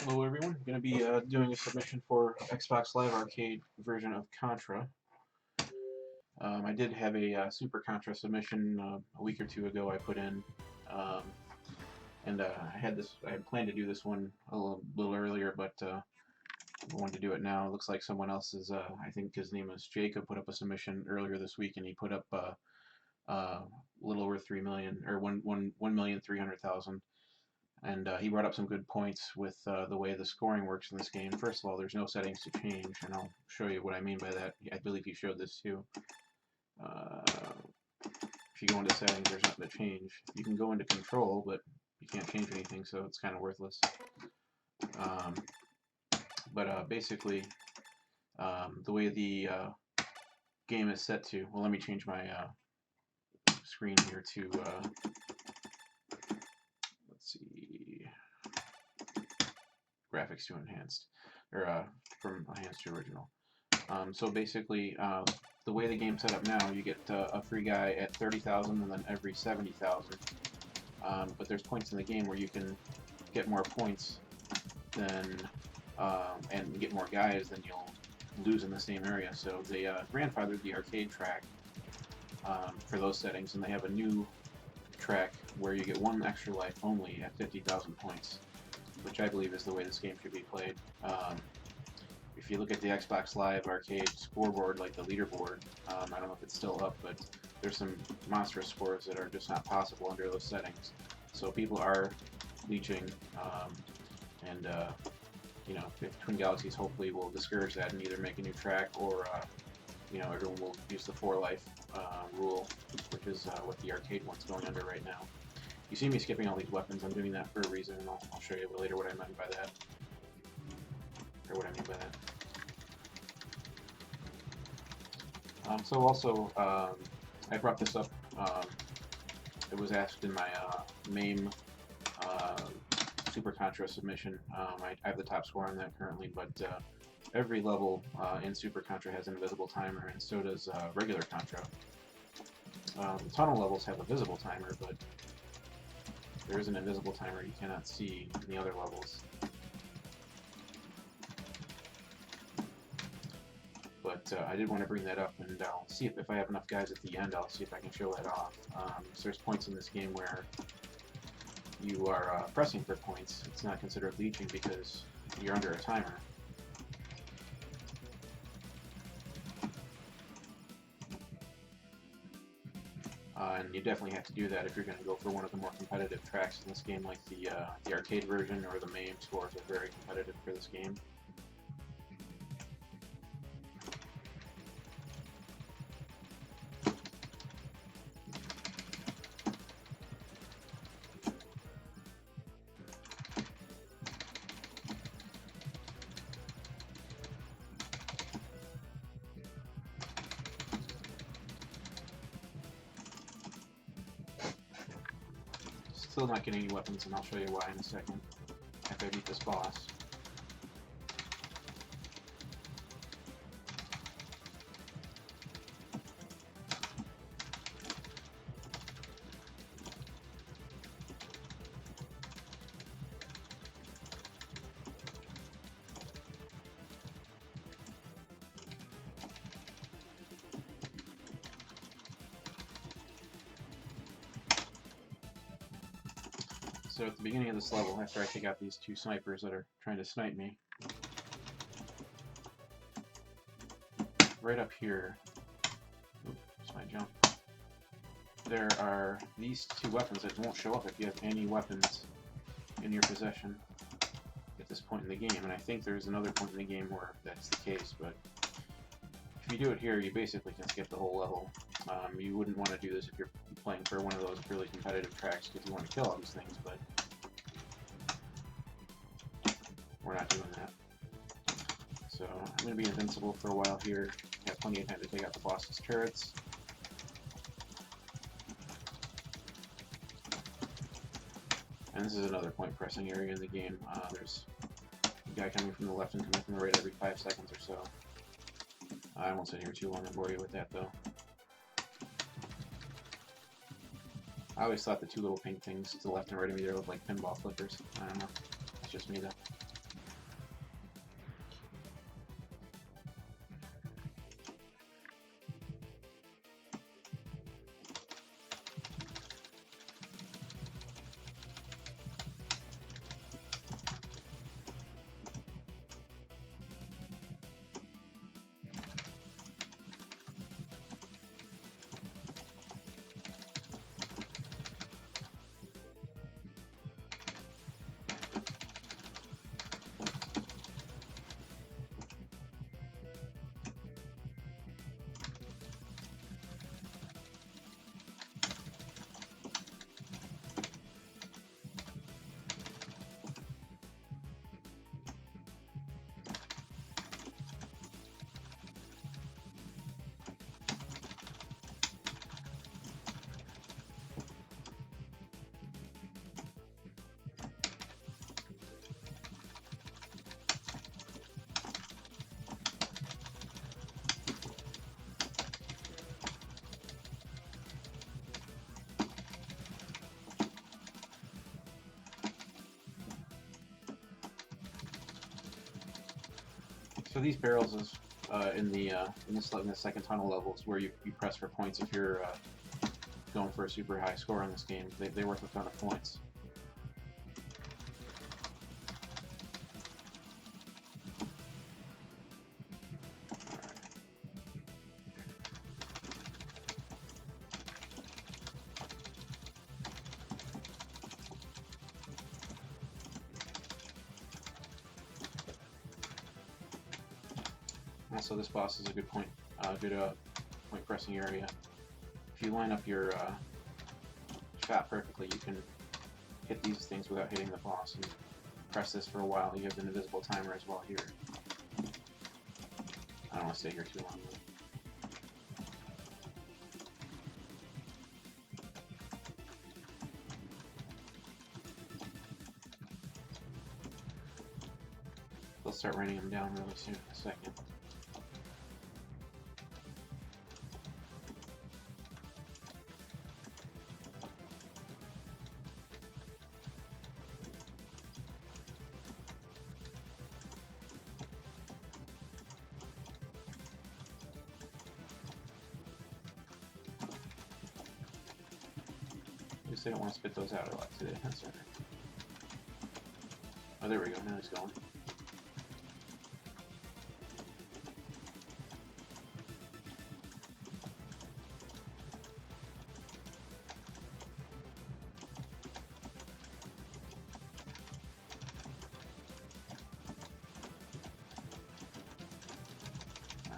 Hello everyone, I'm going to be doing a submission for Xbox Live Arcade version of Contra. I did have a Super Contra submission a week or two ago I put in, um, and I had planned to do this one a little earlier, but I wanted to do it now. It looks like someone else is, I think his name is Jacob, put up a submission earlier this week, and he put up a little over 3 million, or 1,300,000. And he brought up some good points with the way the scoring works in this game. First of all, there's no settings to change, and I'll show you what I mean by that. I believe he showed this too. If you go into settings, there's nothing to change. You can go into control, but you can't change anything, so it's kind of worthless. Basically, the way the game is set to... Well, let me change my screen here to... let's see... graphics to enhanced, or from enhanced to original. So basically, the way the game's set up now, you get a free guy at 30,000 and then every 70,000. But there's points in the game where you can get more points than and get more guys than you'll lose in the same area. So they grandfathered the arcade track for those settings, and they have a new track where you get one extra life only at 50,000 points, which I believe is the way this game should be played. If you look at the Xbox Live Arcade scoreboard, like the leaderboard, I don't know if it's still up, but there's some monstrous scores that are just not possible under those settings. So people are leeching, and you know, if Twin Galaxies hopefully will discourage that and either make a new track, or you know, everyone will use the 4-life rule, which is what the arcade one's going under right now. You see me skipping all these weapons. I'm doing that for a reason, and I'll show you later what I meant by that, or what I mean by that. So also, I brought this up. It was asked in my MAME Super Contra submission. I have the top score on that currently, but every level in Super Contra has an invisible timer, and so does regular Contra. The tunnel levels have a visible timer, but there is an invisible timer you cannot see in the other levels. But I did want to bring that up, and I'll see if I have enough guys at the end, I'll see if I can show that off. So there's points in this game where you are pressing for points. It's not considered leeching because you're under a timer. And you definitely have to do that if you're going to go for one of the more competitive tracks in this game, like the arcade version or the MAME scores are very competitive for this game. Still not getting any weapons, and I'll show you why in a second, after I beat this boss. So at the beginning of this level, after I take out these two snipers that are trying to snipe me, right up here, oops, my jump, there are these two weapons that won't show up if you have any weapons in your possession at this point in the game, and I think there's another point in the game where that's the case, but if you do it here, you basically can skip the whole level. You wouldn't want to do this if you're playing for one of those really competitive tracks because you want to kill all these things, but we're not doing that. So I'm going to be invincible for a while here. Have plenty of time to take out the boss's turrets. And this is another point pressing area in the game. There's a guy coming from the left and coming from the right every 5 seconds or so. I won't sit here too long and bore you with that, though. I always thought the two little pink things to the left and right of me there looked like pinball flippers. I don't know. It's just me, though. So these barrels is in the second tunnel levels where you press for points if you're going for a super high score in this game. They worth a ton of points. Also, this boss is a good point pressing area. If you line up your shot perfectly, you can hit these things without hitting the boss and press this for a while. You have an invisible timer as well here. I don't want to stay here too long though. They'll start raining them down really soon in a second. They don't want to spit those out a lot today. That's all right. Oh, there we go. Now he's going.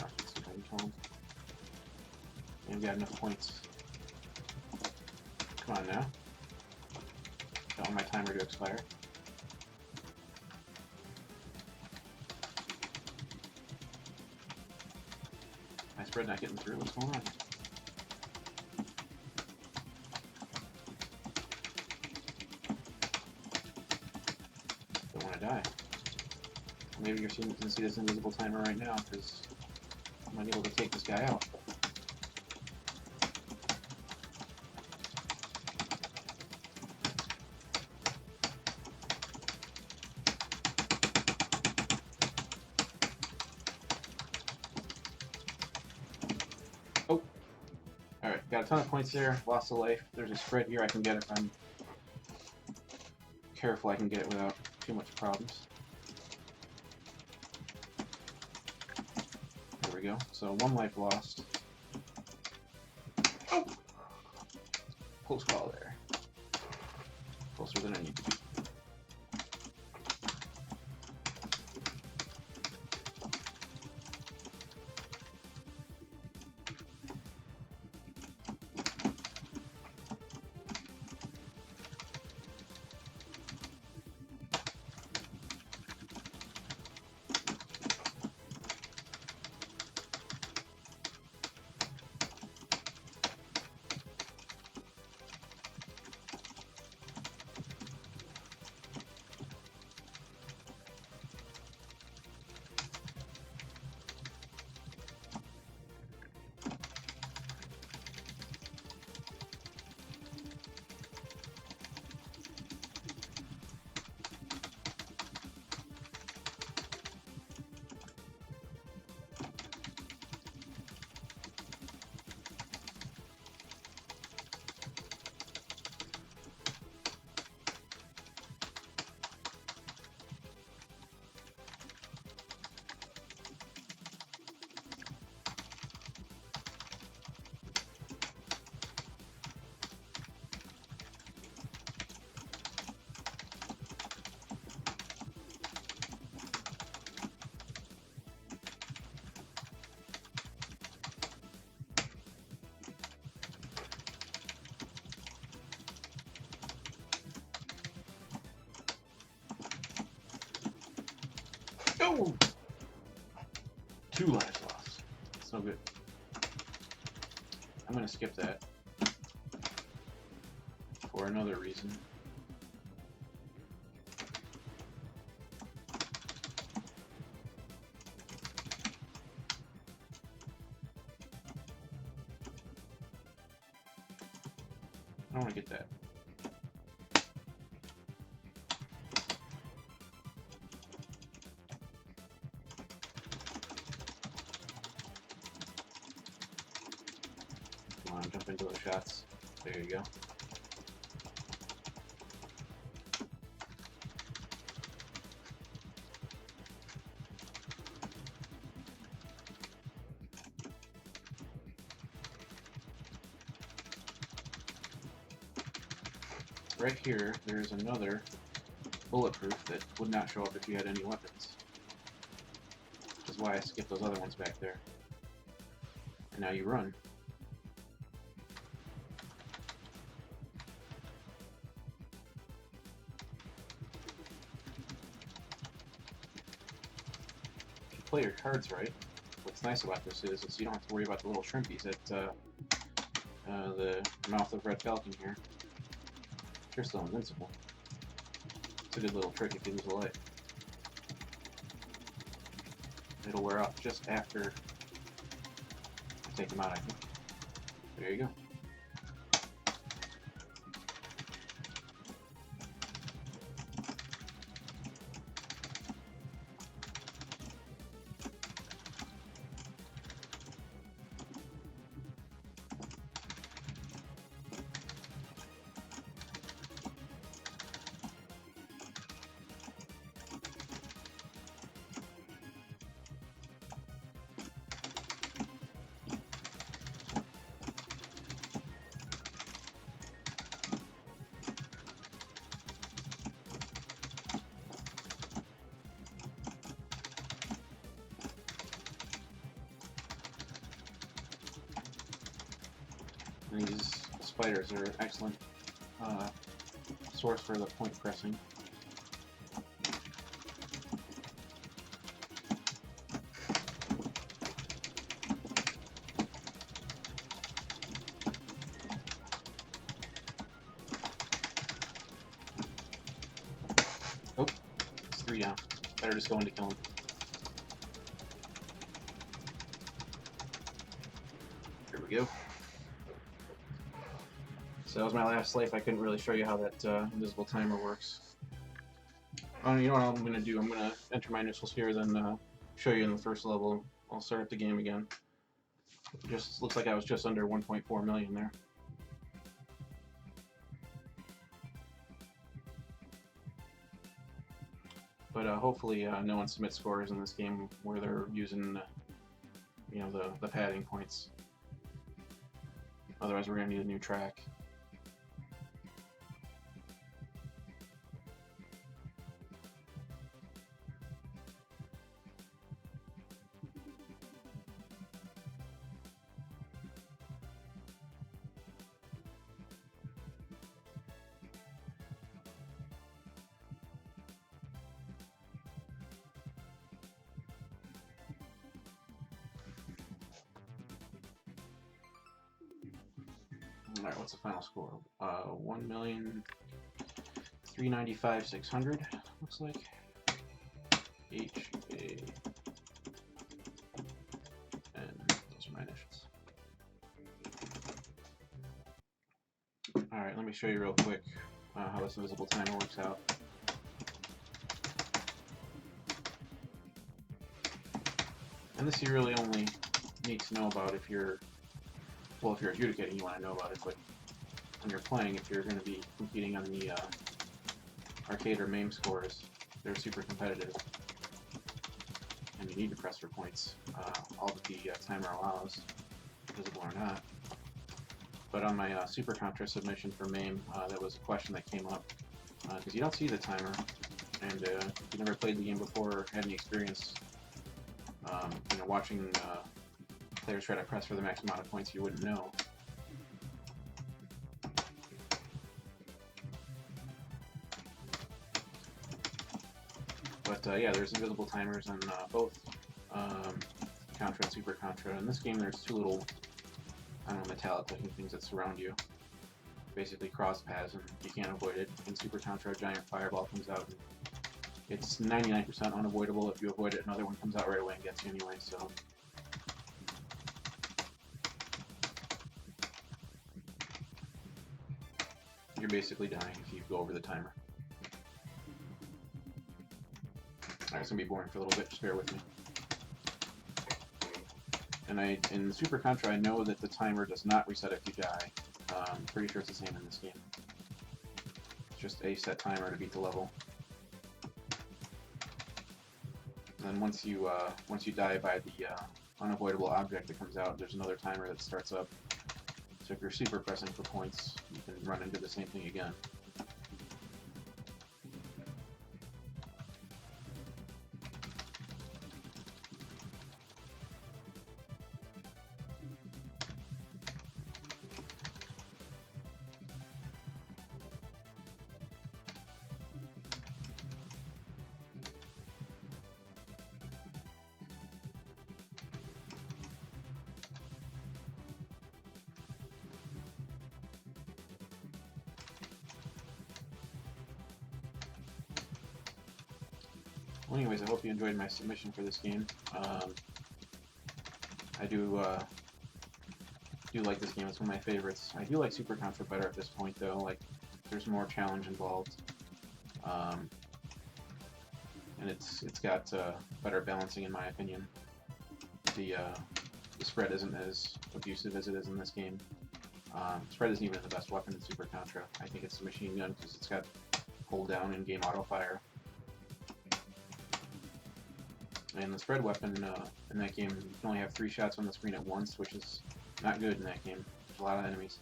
Let's see if I can kill him. And we got enough points. Come on now. Don't want my timer to expire. My spread not getting through. What's going on? Don't want to die. Maybe you're seeing can see this invisible timer right now because I might be able to take this guy out. Oh, alright, got a ton of points there, lost a life. There's a spread here I can get if I'm careful. I can get it without too much problems. There we go. So 1 life lost. Oh! Close call there. Closer than I need to be. Oh! 2 lives lost. So good. I'm gonna skip that for another reason. I don't want to get that. jump into those shots. There you go. Right here, there's another bulletproof that would not show up if you had any weapons. Which is why I skipped those other ones back there. And now you run. If you play your cards right, what's nice about this is you don't have to worry about the little shrimpies at the mouth of Red Falcon here. You're still invincible. It's a good little trick if you lose a life. It'll wear off just after you take them out, I think. There you go. These spiders are an excellent source for the point pressing. Oh, it's 3 down. Better just go in to kill him. Here we go. So that was my last life. I couldn't really show you how that invisible timer works. You know what I'm going to do? I'm going to enter my initials here, then show you in the first level. I'll start up the game again. It just looks like I was just under 1.4 million there. But hopefully no one submits scores in this game where they're using you know, the padding points. Otherwise we're going to need a new track. Alright, what's the final score? 1,395,600, looks like. HA. And those are my initials. Alright, let me show you real quick how this invisible timer works out. And this you really only need to know about if you're, well, if you're adjudicating, you want to know about it, but when you're playing, if you're going to be competing on the arcade or MAME scores, they're super competitive, and you need to press for points, all that the timer allows, visible or not. But on my Super Contra submission for MAME, that was a question that came up, because you don't see the timer, and if you've never played the game before or had any experience, you know, watching players try to press for the max amount of points, you wouldn't know. But yeah, there's invisible timers on both Contra and Super Contra. In this game, there's two little, I don't know, metallic looking things that surround you. Basically cross paths, and you can't avoid it. In Super Contra, a giant fireball comes out, and it's 99% unavoidable. If you avoid it, another one comes out right away and gets you anyway, so. You're basically dying if you go over the timer. Alright, it's going to be boring for a little bit, just bear with me. And in Super Contra, I know that the timer does not reset if you die. Pretty sure it's the same in this game. It's just a set timer to beat the level. And then once you die by the unavoidable object that comes out, there's another timer that starts up. So if you're super pressing for points, you can run into the same thing again. Well, anyways, I hope you enjoyed my submission for this game. I do like this game. It's one of my favorites. I do like Super Contra better at this point, though. Like, there's more challenge involved, and it's got better balancing in my opinion. The spread isn't as abusive as it is in this game. Spread isn't even the best weapon in Super Contra. I think it's the machine gun because it's got hold down and game auto fire. And the spread weapon in that game, you can only have 3 shots on the screen at once, which is not good in that game. There's a lot of enemies.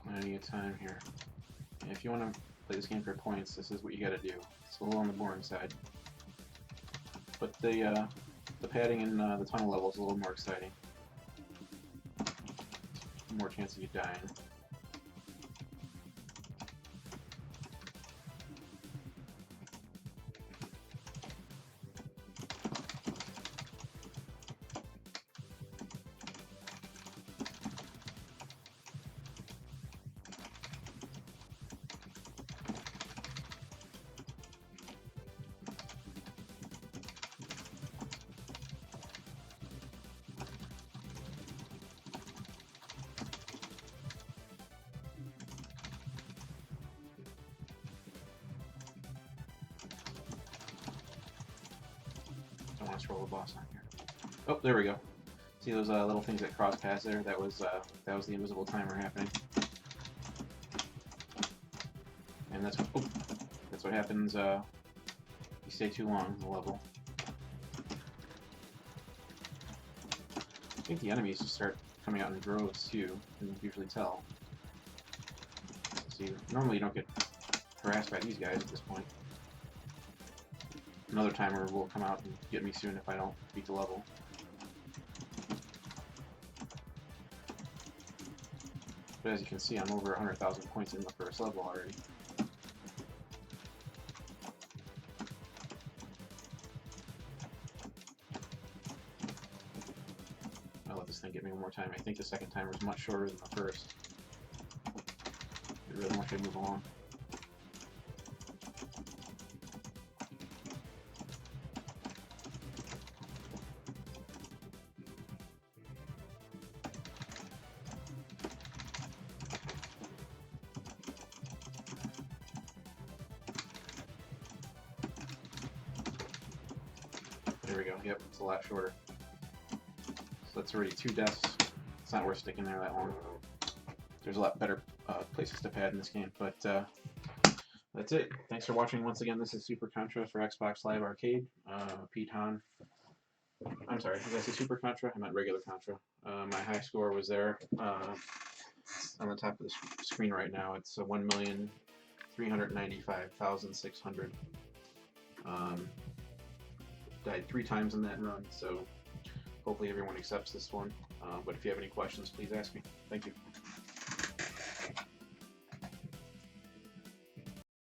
Plenty of time here. And if you want to play this game for points, this is what you got to do. It's a little on the boring side, but the padding in the tunnel level is a little more exciting. More chance of you dying. Don't want to scroll the boss on here. Oh, there we go. See those little things that cross paths there? That was the invisible timer happening. And that's what happens. You stay too long in the level. I think the enemies just start coming out in droves too. You can usually tell. See, normally you don't get harassed by these guys at this point. Another timer will come out and get me soon if I don't beat the level. But as you can see, I'm over 100,000 points in the first level already. I'll let this thing get me one more time. I think the second timer is much shorter than the first. It really wants you to move along. There we go. Yep, it's a lot shorter. So that's already 2 deaths. It's not worth sticking there that long. There's a lot better places to pad in this game, but that's it. Thanks for watching once again. This is Super Contra for Xbox Live Arcade. Pete Han. I'm sorry, did I say Super Contra? I meant regular Contra. My high score was there on the top of the screen right now. It's 1,395,600. Died 3 times in that run, so hopefully everyone accepts this one. But if you have any questions, please ask me. Thank you.